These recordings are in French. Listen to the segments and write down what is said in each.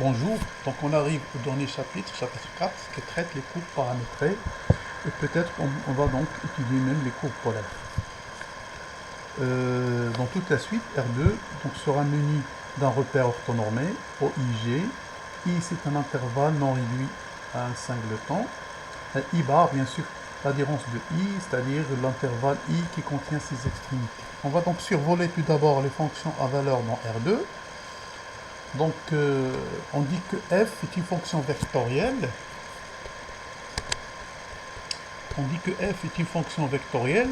Bonjour, donc on arrive au dernier chapitre, chapitre 4, qui traite les courbes paramétrées, et peut-être on va donc étudier même les courbes polaires. Dans toute la suite, R2 donc, sera muni d'un repère orthonormé, OIG. I c'est un intervalle non réduit à un singleton. Et I bar, bien sûr, l'adhérence de I, c'est-à-dire l'intervalle I qui contient ses extrémités. On va donc survoler tout d'abord les fonctions à valeur dans R2. Donc, on dit que f est une fonction vectorielle. On dit que f est une fonction vectorielle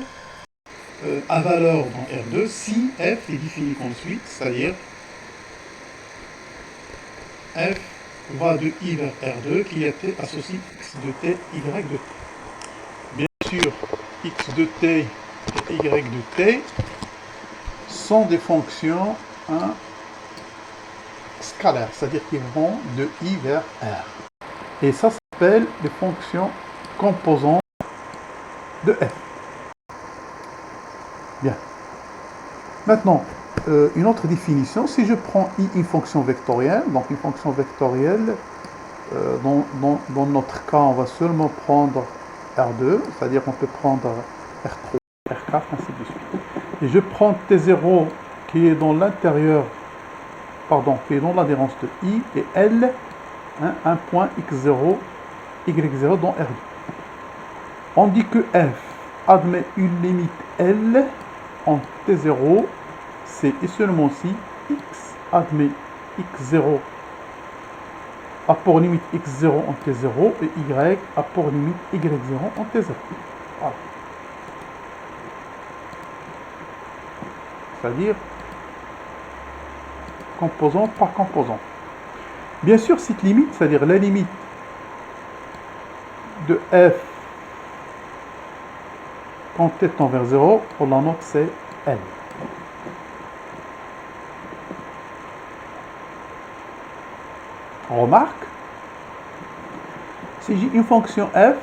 à valeur dans R2 si f est défini comme suit, c'est-à-dire f va de I vers R2 qui a t associé x de t, y de t. Bien sûr, x de t et y de t sont des fonctions scalaires, c'est-à-dire qu'ils vont de I vers R. Et ça s'appelle les fonctions composantes de f. Bien. Maintenant, une autre définition, si je prends I une fonction vectorielle, donc une fonction vectorielle, dans notre cas, on va seulement prendre R2, c'est-à-dire on peut prendre R3, R4, ainsi de suite. Et je prends T0 qui est dans l'intérieur, pardon, qui est dans l'adhérence de I, et L, un point X0, Y0 dans R2. On dit que F admet une limite L en T0, c'est et seulement si X admet X0 a pour limite X0 en T0 et Y a pour limite Y0 en T0. Voilà. C'est-à-dire composante par composante. Bien sûr, cette limite, c'est-à-dire la limite de F quand t tend vers 0, on la note c'est L. Remarque, si j'ai une fonction f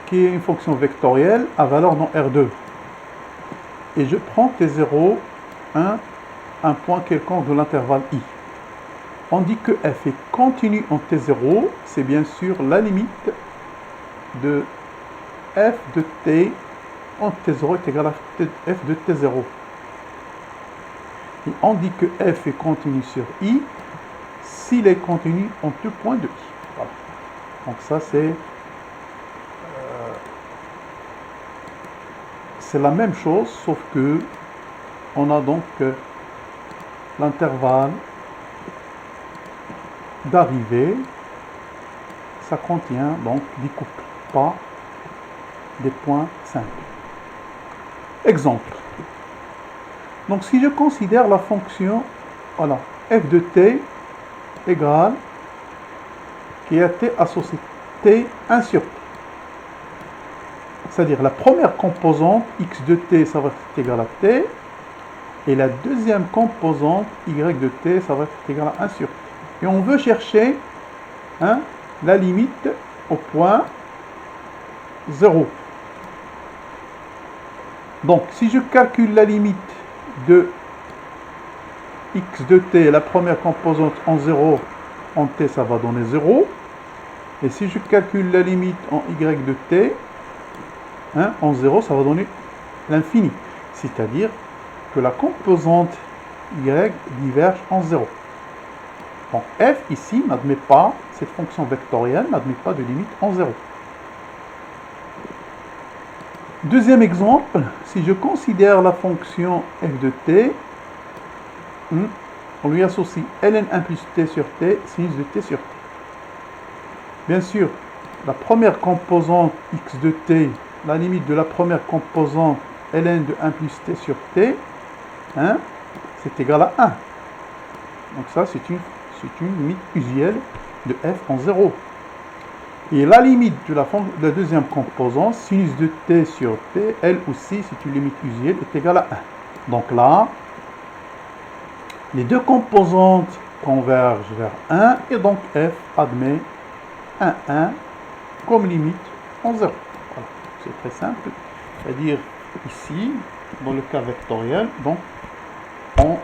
qui est une fonction vectorielle à valeur dans R2 et je prends T0, un point quelconque de l'intervalle I, on dit que f est continu en T0, c'est bien sûr la limite de f de t en T0 est égal à f de T0. Et on dit que f est continu sur I s'il est continu en tout point de I. Voilà. Donc ça c'est la même chose, sauf que on a donc l'intervalle d'arrivée, ça contient donc des couples, pas des points simples. Exemple. Donc si je considère la fonction, voilà, f de t égale, qui a t associé t 1 sur t. C'est-à-dire la première composante, x de t, ça va être égal à t, et la deuxième composante, y de t, ça va être égal à 1 sur t. Et on veut chercher la limite au point 0. Donc, si je calcule la limite de x de t, la première composante en 0, en t, ça va donner 0. Et si je calcule la limite en y de t, en 0, ça va donner l'infini. C'est-à-dire que la composante y diverge en 0. Donc, f ici n'admet pas, cette fonction vectorielle n'admet pas de limite en 0. Deuxième exemple, si je considère la fonction f de t, on lui associe ln1 plus t sur t, sinus de t sur t. Bien sûr, la première composante x de t, la limite de la première composante ln de 1 plus t sur t, c'est égal à 1. Donc ça, c'est une limite usuelle de f en 0. Et la limite de la deuxième composante, sinus de t sur t, elle aussi, c'est une limite usuelle, est égale à 1. Donc là, les deux composantes convergent vers 1, et donc f admet 1 comme limite en 0. Voilà. C'est très simple. C'est-à-dire, ici, dans le cas vectoriel, donc, on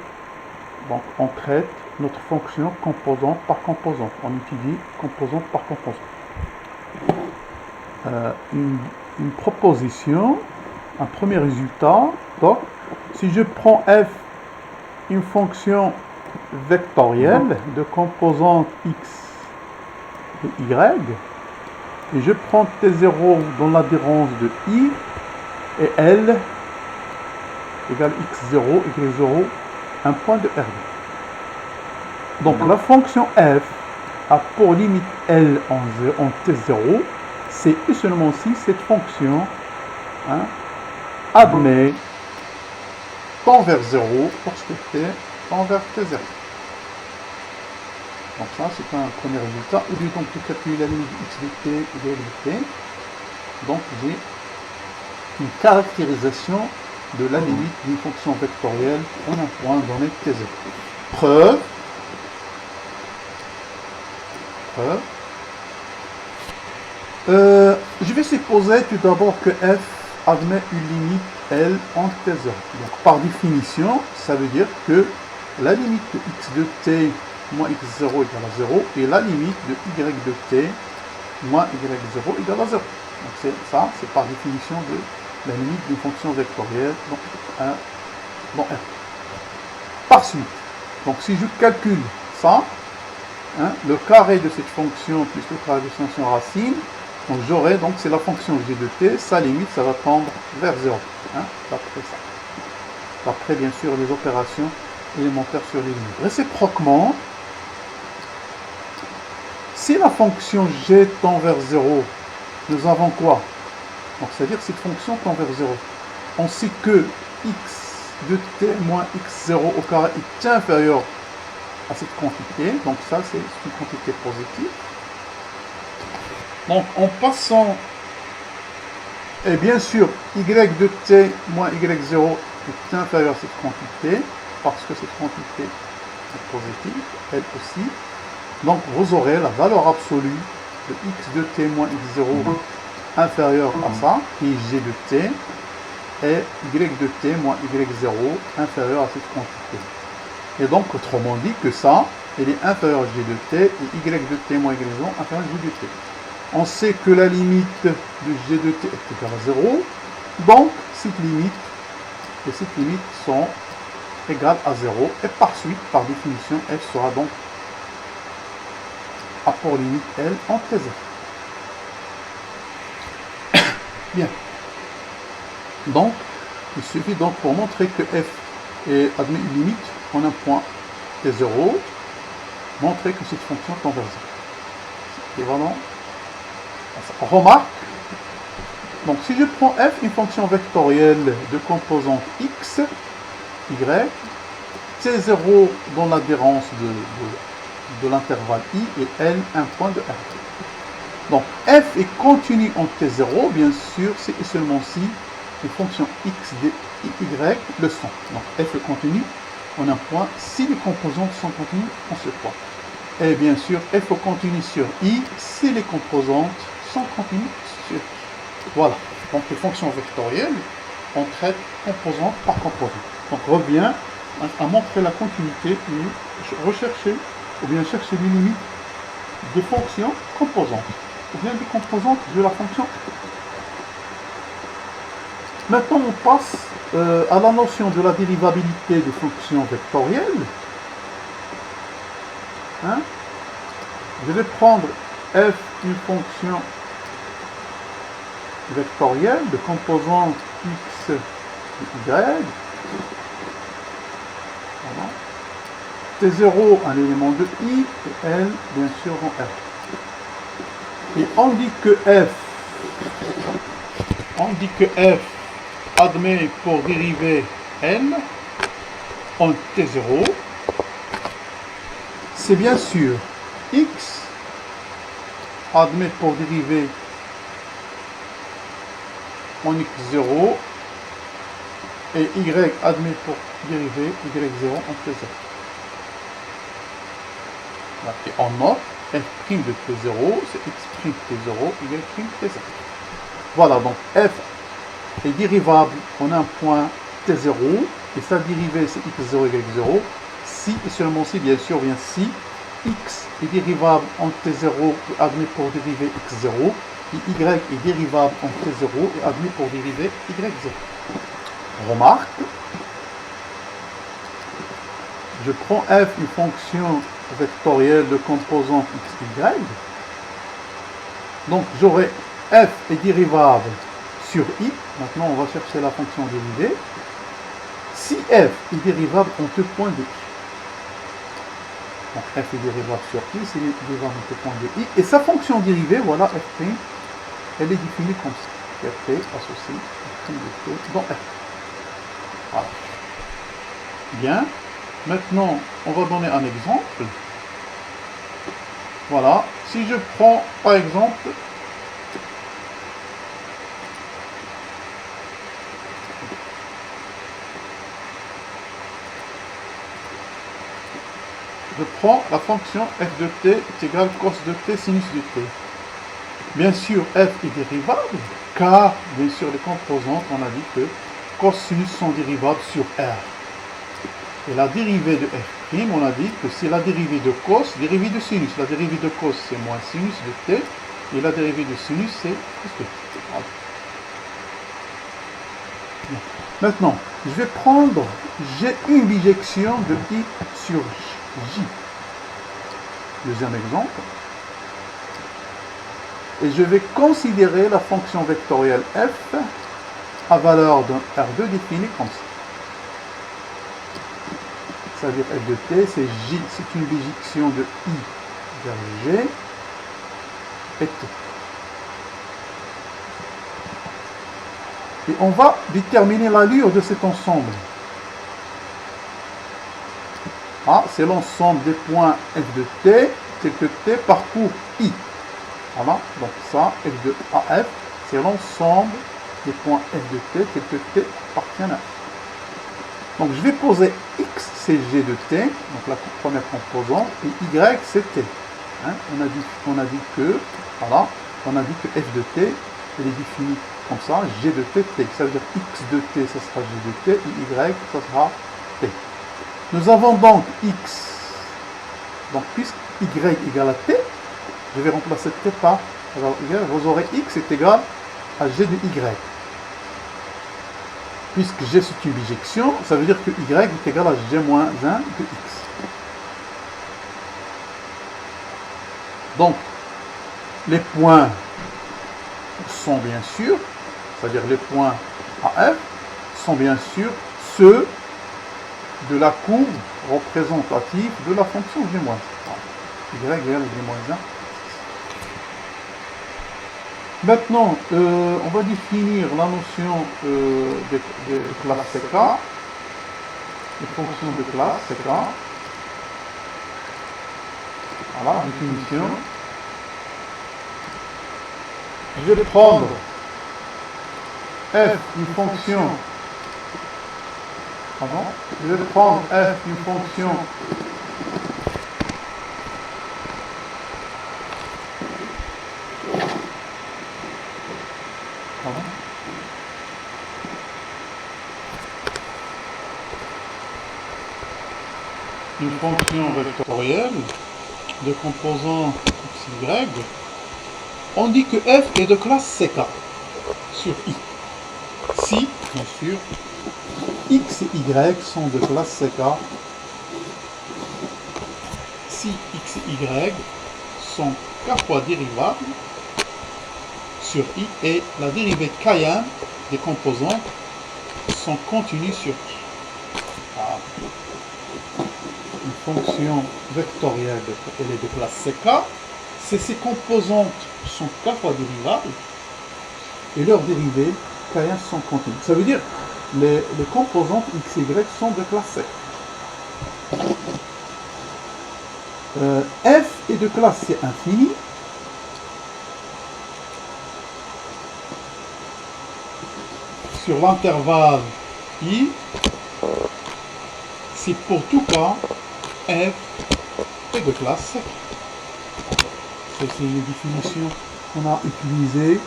Donc on traite notre fonction composante par composante. On étudie composante par composante. Une proposition, un premier résultat. Donc, si je prends f, une fonction vectorielle de composante x et y, et je prends t0 dans l'adhérence de i, et L égale x0, y0, un point de R2. Donc la fonction f a pour limite L en t0, c'est et seulement si cette fonction admet tend vers 0 lorsque t tend vers t0. Donc ça c'est un premier résultat. Au lieu donc de calculer la limite x de t et de y de t, donc j'ai une caractérisation de la limite d'une fonction vectorielle en un point donné t0. Preuve. Je vais supposer tout d'abord que f admet une limite L en t0. Donc par définition, ça veut dire que la limite de x de t moins x0 égale à 0 et la limite de y de t moins y0 égale à 0. Donc ça, c'est par définition de la limite d'une fonction vectorielle dans R. Par suite, donc si je calcule ça, le carré de cette fonction plus le carré de cette fonction racine, donc j'aurai, donc c'est la fonction g de t, sa limite, ça va tendre vers 0, d'après ça. D'après, bien sûr, les opérations élémentaires sur les limites. Réciproquement, si la fonction g tend vers 0, nous avons quoi? Donc, c'est-à-dire que cette fonction tend vers 0. On sait que x de t moins x0 au carré est inférieur à cette quantité. Donc ça, c'est une quantité positive. Donc, en passant, et bien sûr, y de t moins y0 est inférieur à cette quantité, parce que cette quantité est positive, elle aussi. Donc, vous aurez la valeur absolue de x de t moins x0 inférieur à ça, qui est g de t, et y de t moins y0 inférieur à cette quantité. Et donc, autrement dit que ça, elle est inférieure à g de t, et y de t moins y0 inférieur à g de t. On sait que la limite de g de t est égale à 0, donc cette limite et cette limite sont égales à 0, et par suite, par définition, f sera donc à pour limite L en t0. Bien. Donc, il suffit donc pour montrer que f admet une limite en un point t0, montrer que cette fonction tend vers 0. C'est vraiment. Remarque. Donc, si je prends f, une fonction vectorielle de composante x, y, t0 dans l'adhérence de l'intervalle i et L un point de R. Donc, f est continue en t0, bien sûr, c'est et seulement si les fonctions x et y le sont. Donc, f est continue en un point si les composantes sont continues en ce point. Et bien sûr, f est continue sur i si les composantes sont continues sur i. Voilà. Donc, les fonctions vectorielles, on traite composante par composante. Donc, revient à montrer la continuité et rechercher ou bien chercher les limites des fonctions composantes ou bien des composantes de la fonction. Maintenant, on passe à la notion de la dérivabilité des fonctions vectorielles. Je vais prendre f, une fonction vectorielle de composante x et y. Voilà. T0, un élément de i, et L, bien sûr, en R. Et on dit que f admet pour dériver n en t0, c'est bien sûr x admet pour dériver en x0 et y admet pour dériver y0 en t0. Et en note, f' de t0, c'est x' t0, y' t0. Voilà, donc f est dérivable en un point t0, et sa dérivée c'est x0, y0, si et seulement si, bien sûr, bien si x est dérivable en t0 et admis pour dériver x0, et y est dérivable en t0 et admis pour dériver y0. Remarque, je prends f une fonction vectorielle de composante x, y, donc j'aurai f est dérivable sur i, maintenant on va chercher la fonction dérivée, si f est dérivable en tout point de i. Donc f est dérivable sur i, c'est dérivable en tout point de i, et sa fonction dérivée, voilà, f', elle est définie comme ça. f' associe f' de t dans f. Voilà. Bien. Maintenant, on va donner un exemple. Voilà. Si je prends, par exemple, je prends la fonction f de t est égale cos de t sinus de t. Bien sûr, f est dérivable, car, bien sûr, les composantes, on a dit que cosinus sont dérivables sur R. Et la dérivée de f', on a dit que c'est la dérivée de cos, dérivée de sinus. La dérivée de cos, c'est moins sinus de t, et la dérivée de sinus, c'est cos de t. Voilà. Maintenant, je vais prendre, j'ai une bijection de i sur j. Deuxième exemple. Et je vais considérer la fonction vectorielle f à valeur d'un R2 définie comme ça. C'est-à-dire f de t, c'est j, c'est une bijection de i vers g et t. Et on va déterminer l'allure de cet ensemble. Ah, c'est l'ensemble des points f de t, tel que t parcourt i. Voilà, donc ça, f de AF, c'est l'ensemble des points f de t, tel que t appartient à f. Donc je vais poser x, c'est g de t, donc la première composante, et y, c'est t. Hein, on a dit que, voilà, on a dit que f de t, elle est définie comme ça, g de t, t. Ça veut dire x de t, ça sera g de t, et y, ça sera t. Nous avons donc x, donc puisque y égale à t, je vais remplacer t par, alors vous aurez x est égal à g de y. Puisque g c'est une bijection, ça veut dire que y est égal à g moins 1 de x. Donc, les points sont bien sûr, c'est-à-dire les points AF, sont bien sûr ceux de la courbe représentative de la fonction g moins 1. Y égale à g moins 1. Maintenant, on va définir la notion de classe CK, les fonctions de classe CK. Voilà, définition. Je vais prendre f, une fonction. Pardon. Je vais prendre f, une fonction. Pardon. Une fonction vectorielle de composant x, y. On dit que f est de classe CK sur i. Si, bien sûr, x et y sont de classe CK, si x et y sont k fois dérivables sur i et la dérivée k1 des composantes sont continues sur i. Voilà. Une fonction vectorielle, elle est de classe CK, c'est ces composantes sont k fois dérivables et leurs dérivées k1 sont continues. Ça veut dire les composantes x et y sont de classe CK. F est de classe C infinie. Sur l'intervalle I, c'est pour tout cas F est de classe CK. C'est une définition qu'on a utilisée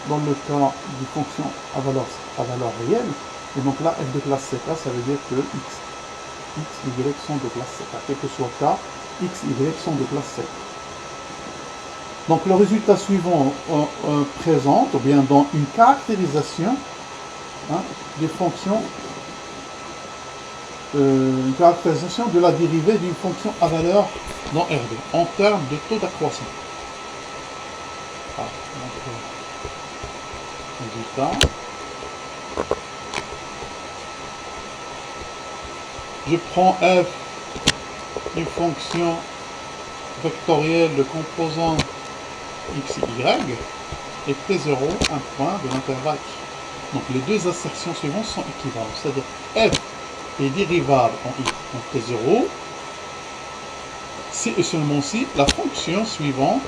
dans le cas des fonctions à valeur réelle. Et donc là, f de classe θ, ça veut dire que x, y sont de classe θ. Quel que soit k, x, y sont de classe θ. Donc le résultat suivant présente, ou bien dans une caractérisation, des fonctions, une caractérisation de la dérivée d'une fonction à valeur dans Rd, en termes de taux d'accroissement. Résultat. Je prends f, une fonction vectorielle de composant x, y, et t0, un point de l'intervalle x. Donc les deux assertions suivantes sont équivalentes, c'est-à-dire f est dérivable en t0, si et seulement si la fonction suivante,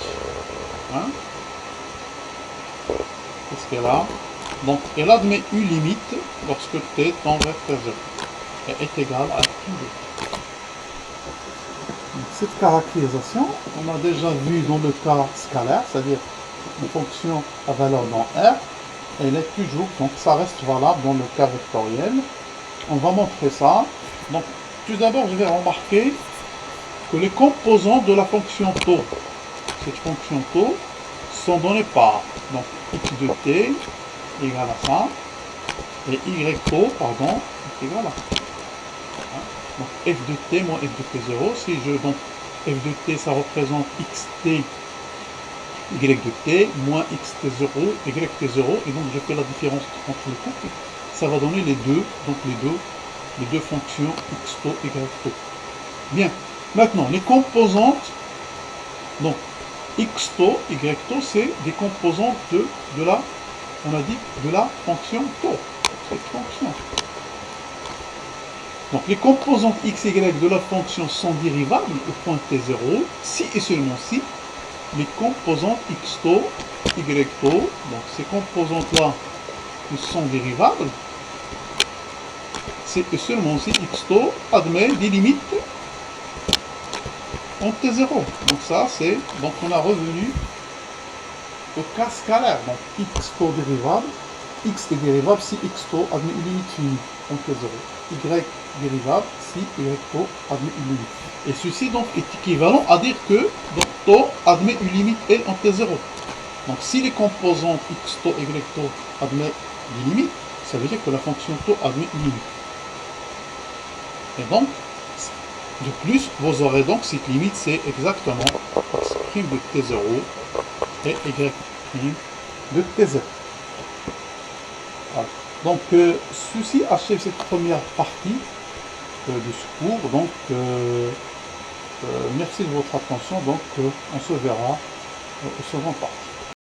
qu'est-ce qu'elle a? Donc elle admet u limite lorsque t tend vers t0 et est égal à f2. Cette caractérisation, on a déjà vu dans le cas scalaire, c'est-à-dire une fonction à valeur dans R, elle est toujours, donc ça reste valable dans le cas vectoriel. On va montrer ça. Donc tout d'abord, je vais remarquer que les composants de la fonction taux, cette fonction taux, sont donnés par donc x de t égale à ça, et y taux, pardon, est égal à ça. Donc f de t moins f de t0, si je donc f de t ça représente xt y de t moins xt0 y t0, et donc je fais la différence entre les couple, ça va donner les deux, donc les deux fonctions x taux y taux. Bien, maintenant les composantes, donc x taux y taux, c'est des composantes de la, on a dit, de la fonction taux, cette fonction. Donc les composantes x, y de la fonction sont dérivables au point t0, si et seulement si les composantes x taux, y taux, donc ces composantes-là sont dérivables, si et seulement si x taux admet des limites en t0. Donc ça c'est, donc on a revenu au cas scalaire, donc x taux dérivable, x est dérivable si x taux admet une limite finie en t0. Y dérivable si y taux admet une limite. Et ceci donc est équivalent à dire que donc, taux admet une limite L en T0. Donc si les composantes x taux, y taux admettent des limites, ça veut dire que la fonction taux admet une limite. Et donc, de plus, vous aurez donc cette limite, c'est exactement x' de T0 et y' de T0. Voilà. Donc, ceci achève cette première partie de ce cours. Donc, merci de votre attention. Donc, on se verra au second partie.